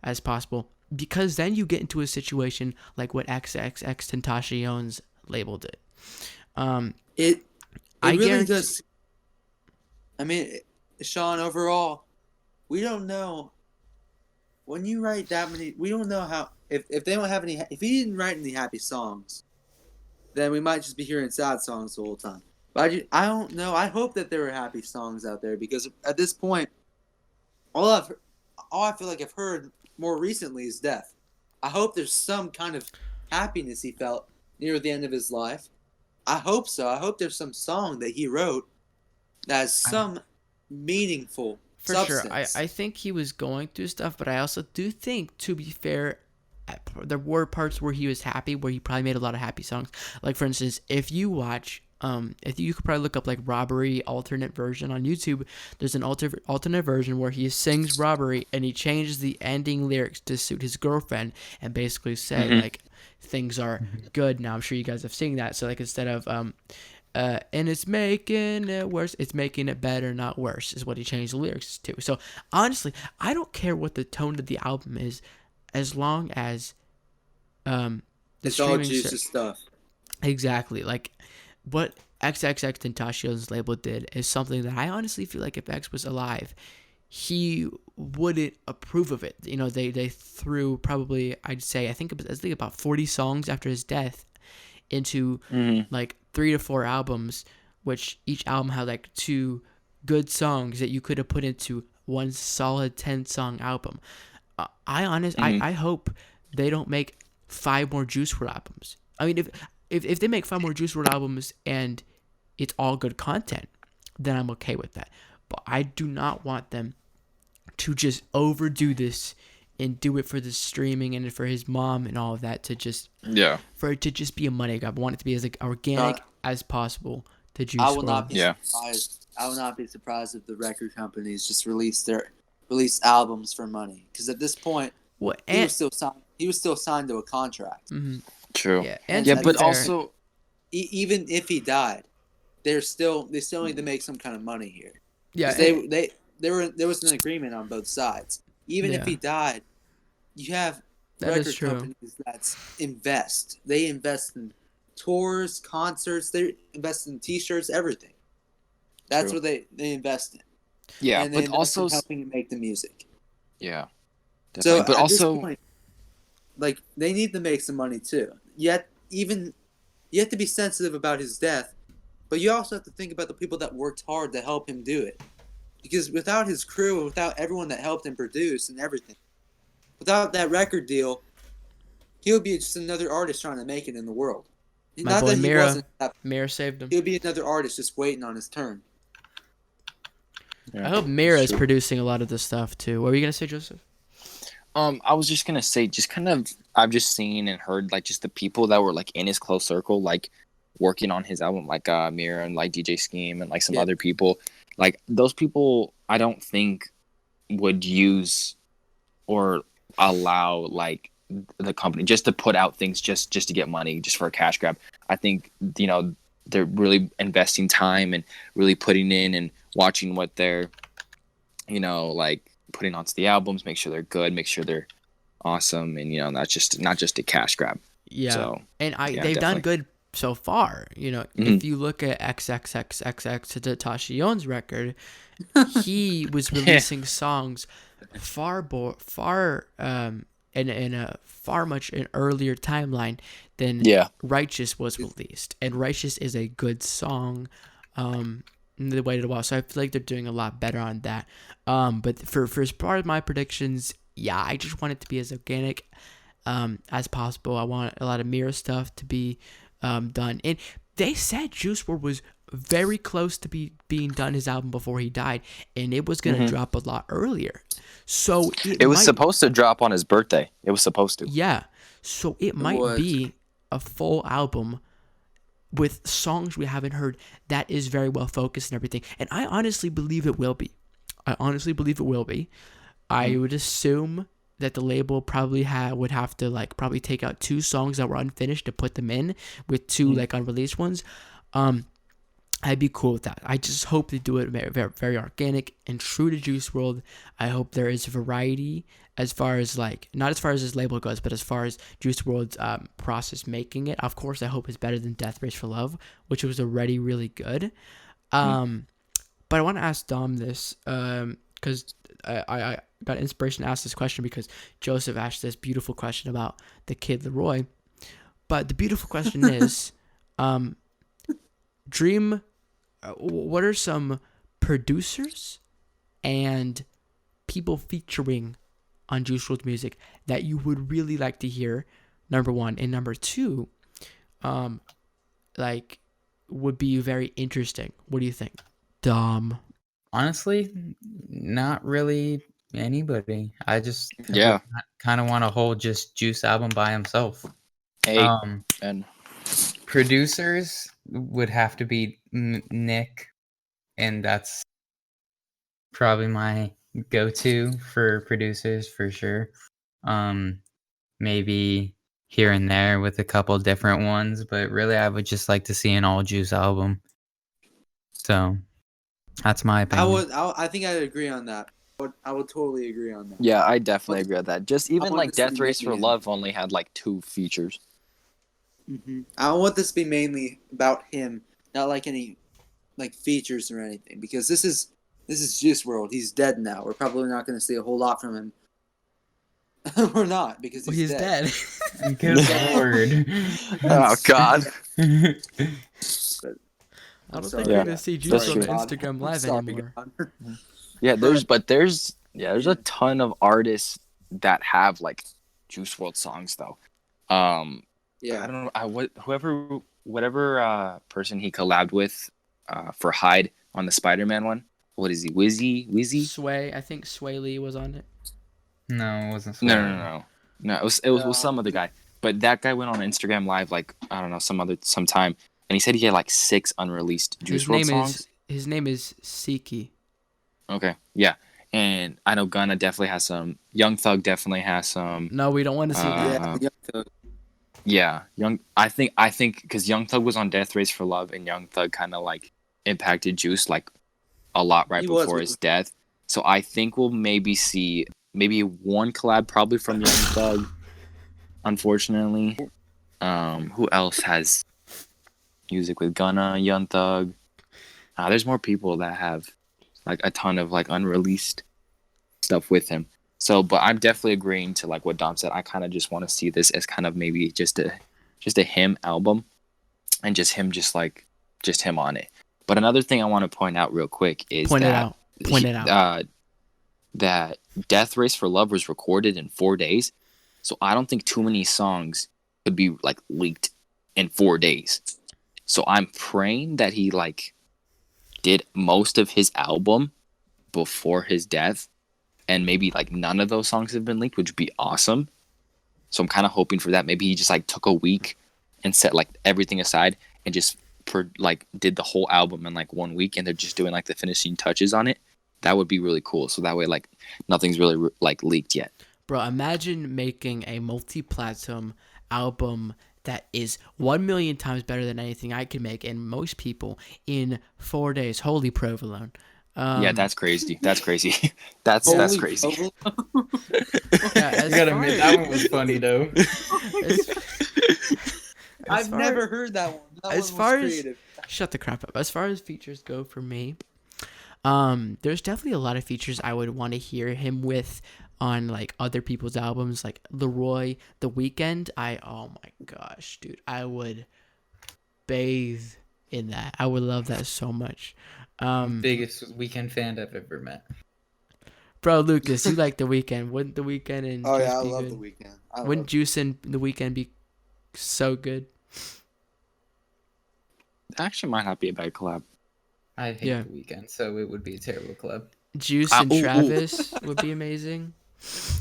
as possible, because then you get into a situation like what XXXTentacion's label did. It really does. I mean, Sean, overall, we don't know. When you write that many, we don't know how. If they don't have any, if he didn't write any happy songs, then we might just be hearing sad songs the whole time. But I don't know. I hope that there are happy songs out there because at this point, all I feel like I've heard more recently is death. I hope there's some kind of happiness he felt near the end of his life. I hope so. I hope there's some song that he wrote that has some meaningful For substance. sure. I think he was going through stuff, but I also do think, to be fair, there were parts where he was happy, where he probably made a lot of happy songs. Like, for instance, if you watch, if you could probably look up like Robbery alternate version on YouTube, there's an alternate version where he sings Robbery and he changes the ending lyrics to suit his girlfriend and basically say like things are good now. I'm sure you guys have seen that. So like instead of and it's making it worse, it's making it better, not worse, is what he changed the lyrics to. So honestly, I don't care what the tone of the album is, as long as the It's all streaming juicy stuff. exactly, like what XXX Tentacion's label did is something that I honestly feel like if X was alive, he wouldn't approve of it. You know, they threw probably, I think about 40 songs after his death into like 3 to 4 albums, which each album had like 2 good songs that you could have put into one solid 10-song album. I hope they don't make 5 more Juice WRLD albums. I mean, if they make 5 more Juice WRLD albums and it's all good content, then I'm okay with that. But I do not want them to just overdo this and do it for the streaming and for his mom and all of that, to just for it to just be a money grab. I want it to be as like organic as possible to Juice I will WRLD. not be surprised. I will not be surprised if the record companies just release albums for money. Because at this point, he was still signed to a contract. Mm-hmm. True. Yeah, and yeah, to be but fair, also Even if he died, they still need to make some kind of money here. yeah, There was an agreement on both sides. Even if he died, you have record companies that invest. They invest in tours, concerts. They invest in T-shirts, everything. That's what they invest in. Yeah, and but also helping to make the music. Yeah, definitely. So but at also, this point, like they need to make some money too. Yet you have to be sensitive about his death, but you also have to think about the people that worked hard to help him do it. Because without his crew, without everyone that helped him produce and everything, without that record deal, he would be just another artist trying to make it in the world. My boy Mira saved him. He would be another artist just waiting on his turn. Yeah, I hope Mira is producing a lot of this stuff too. What were you gonna say, Joseph? I was just gonna say, just kind of, I've just seen and heard like just the people that were like in his close circle, like working on his album, like Mira and like DJ Scheme and like some other people. Like those people, I don't think would use or allow like the company just to put out things just to get money, just for a cash grab. I think they're really investing time and really putting in and watching what they're like putting onto the albums, make sure they're good, make sure they're awesome, and not just a cash grab. Yeah. So, and they've definitely done good so far. If you look at XXXXX record, he was releasing songs in a far much an earlier timeline than Righteous was released. And Righteous is a good song. They waited a while, so I feel like they're doing a lot better on that. But for as part of my predictions, I just want it to be as organic as possible. I want a lot of Mira stuff to be done. And they said Juice WRLD was very close to being done his album before he died, and it was going to drop a lot earlier. So it was supposed to drop on his birthday. It was supposed to. Yeah. So it might be a full album with songs we haven't heard that is very well focused and everything. And I honestly believe it will be. I would assume that the label probably would have to probably take out 2 songs that were unfinished to put them in with 2 unreleased ones. I'd be cool with that. I just hope they do it very, very organic and true to Juice WRLD. I hope there is variety as far as not as far as his label goes, but as far as Juice WRLD's process making it. Of course, I hope it's better than Death Race for Love, which was already really good. But I want to ask Dom this, because I got inspiration to ask this question because Joseph asked this beautiful question about the kid Laroi. But the beautiful question is, Dream, what are some producers and people featuring on Juice WRLD music that you would really like to hear? Number one, and number two, like, would be very interesting. What do you think, Dom? Honestly, not really anybody. I just Yeah. kind of want a whole just Juice album by himself. Hey, and Producers would have to be Nick, and that's probably my go-to for producers for sure. Maybe here and there with a couple different ones, but really I would just like to see an all Juice album. So that's my opinion. I think I'd agree on that. I would totally agree on that. yeah, I definitely agree with that. Just even want like this to Death be Race for making- Love only had like 2 features. I want this to be mainly about him, not like any like features or anything, because this is Juice WRLD. He's dead now. We're probably not going to see a whole lot from him. We're not, because Well, he's he's dead. dead. Good lord. Oh God. I don't sorry. think we're Yeah. gonna see That's Juice on true. Instagram Live Sorry, anymore. God. Yeah, there's a ton of artists that have like Juice WRLD songs though. I Yeah. don't know. Whatever person he collabed with for Hyde on the Spider-Man one. What is he? Wizzy? Sway, I think Sway Lee was on it. No, it wasn't. No. It was some other guy. But that guy went on Instagram Live like I don't know some time, and he said he had like 6 unreleased Juice WRLD songs. His name is Siki. Okay, yeah, and I know Gunna definitely has some. Young Thug definitely has some. No, we don't want to see that. Yeah. I think because Young Thug was on Death Race for Love, and Young Thug kind of like impacted Juice like a lot right He was. before his death. So I think we'll maybe see one collab probably from Young Thug. Unfortunately, who else has music with Gunna, Young Thug? There's more people that have like a ton of like unreleased stuff with him. So, but I'm definitely agreeing to like what Dom said. I kind of just want to see this as kind of maybe just a him album, and just him on it. But another thing I want to point out real quick is Point it out. That Death Race for Love was recorded in 4 days. So I don't think too many songs could be like leaked in 4 days. So I'm praying that he like did most of his album before his death, and maybe like none of those songs have been leaked, which would be awesome. So I'm kind of hoping for that. Maybe he just like took a week and set like everything aside and just did the whole album in like 1 week, and they're just doing like the finishing touches on it. That would be really cool. So that way like nothing's really like leaked yet. Bro, imagine making a multi-platinum album that is 1 million times better than anything I could make and most people in 4 days. Holy provolone. Yeah, that's crazy. That's crazy. That's crazy. Yeah, You gotta admit, that one was funny though. I've never heard that one. That as one far was as- creative. Shut the crap up. As far as features go for me, there's definitely a lot of features I would want to hear him with on like other people's albums, like Laroi, The Weeknd. Oh my gosh, dude, I would bathe in that. I would love that so much. Biggest Weekend fan I've ever met. Bro, Lucas, you like The Weeknd? Wouldn't The Weeknd and Oh Juice yeah, I be love good? The Weeknd. Wouldn't Juice and The Weeknd be so good? Actually might not be a bad collab. I hate Yeah. The Weekend, so it would be a terrible club. Juice and Travis would be amazing.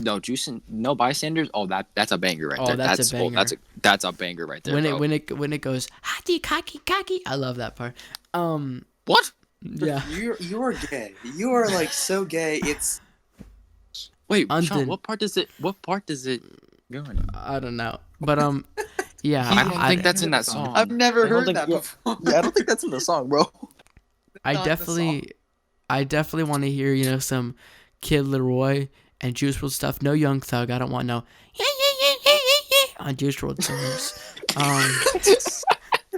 No, Juice and No Bystanders. Oh, that's a banger right Oh, there. that's a banger. That's a banger right there. When bro. it goes hati kaki kaki, I love that part. What? Yeah. You're gay. You are like so gay. It's Wait, Untin. Sean, what part does it go in? I don't know, but yeah. I don't think that's in that song. I've never I don't heard think- that yeah. before. Yeah, I don't think that's in the song, bro. I not the song. definitely want to hear some Kid Laroi and Juice WRLD stuff. No Young Thug. I don't want no on Juice WRLD songs.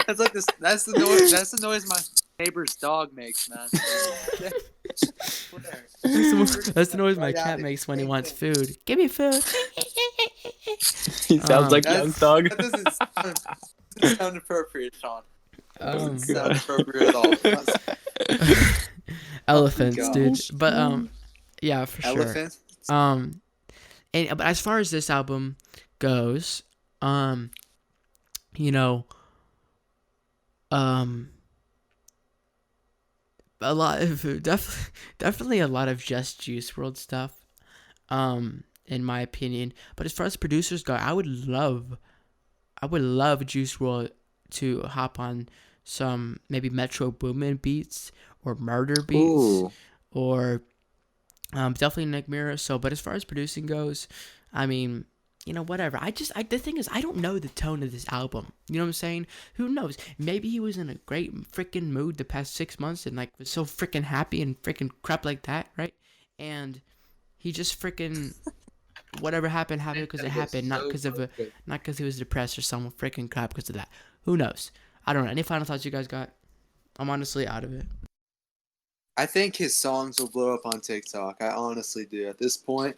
That's like this. That's the noise. That's the noise neighbor's dog makes, man. That's the noise my Right out cat of makes it. when he wants food. Give me food. He sounds like Young Thug. That doesn't sound appropriate, Sean. That doesn't God. sound appropriate at all. Elephants, Oh, dude. gosh. But yeah, for sure. Elephant? But as far as this album goes, you know, a lot of definitely a lot of just Juice World stuff, in my opinion. But as far as producers go, I would love Juice World to hop on some maybe Metro Boomin beats or Murder beats. Ooh. Or definitely Nick Mira. So, but as far as producing goes, I mean, whatever. The thing is, I don't know the tone of this album. You know what I'm saying? Who knows? Maybe he was in a great freaking mood the past 6 months and like was so freaking happy and freaking crap like that, right? And he just freaking whatever happened because it happened, not because he was depressed or some freaking crap because of that. Who knows? I don't know. Any final thoughts you guys got? I'm honestly out of it. I think his songs will blow up on TikTok. I honestly do. At this point,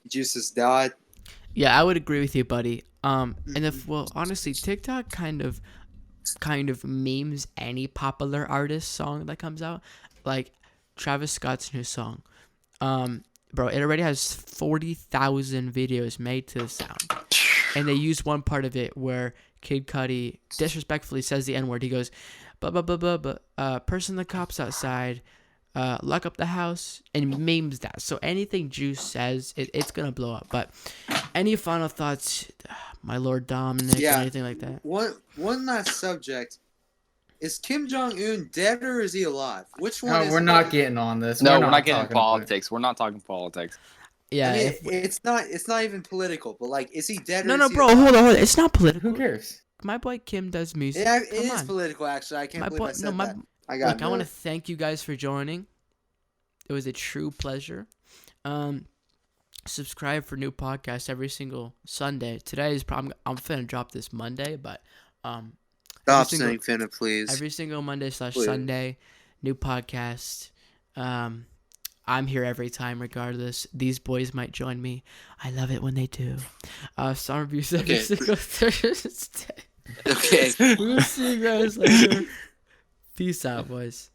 Juice has died. Yeah, I would agree with you, buddy. Honestly, TikTok kind of memes any popular artist song that comes out, like Travis Scott's new song. Bro, it already has 40,000 videos made to the sound, and they use one part of it where Kid Cudi disrespectfully says the N-word. He goes, person the cops outside, lock up the house, and memes that. So anything Juice says, it's gonna blow up. But any final thoughts, my Lord Dominic, or anything like that? One last subject. Is Kim Jong-un dead or is he alive? Which one is we're not getting on this. No, we're not getting politics. We're not talking politics. Yeah, I mean, it's not even political, but like, is he dead? No, or is he bro, alive? hold on. It's not political. Who cares? My boy Kim does music. Yeah, it Come is on. political, actually. I can't believe I said that. I Look, I want to thank you guys for joining. It was a true pleasure. Subscribe for new podcasts every single Sunday. Today is I'm finna drop this Monday, but Stop saying finna, please. Every single Monday / Sunday, new podcast. I'm here every time, regardless. These boys might join me. I love it when they do. Song reviews every single Thursday. Okay. We'll see you guys later. Peace out, boys.